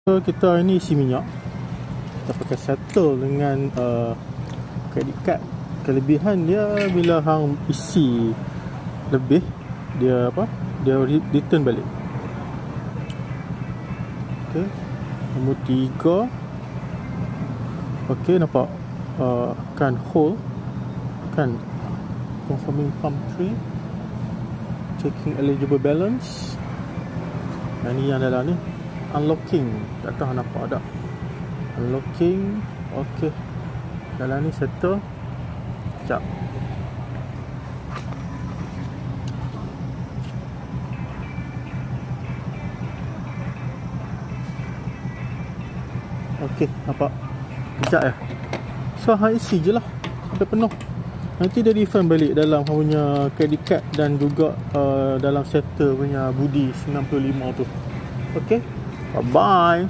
Kita hari ni isi minyak. Kita pakai settle dengan credit card. Kelebihan dia bila hang isi lebih, dia return balik. Okey, nombor 3. Okey, nampak kan hold, kan confirming pump 3, checking eligible balance. Yang ni yang dalam ni unlocking, tak tahu nampak tak unlocking. Okey, dalam ni settle. Sekejap. Okey, nampak sekejap ya. So hang isi je lah sampai penuh. Nanti dia refund balik dalam hang punya credit card dan juga dalam settle punya budi 95 tu. Okey, bye bye.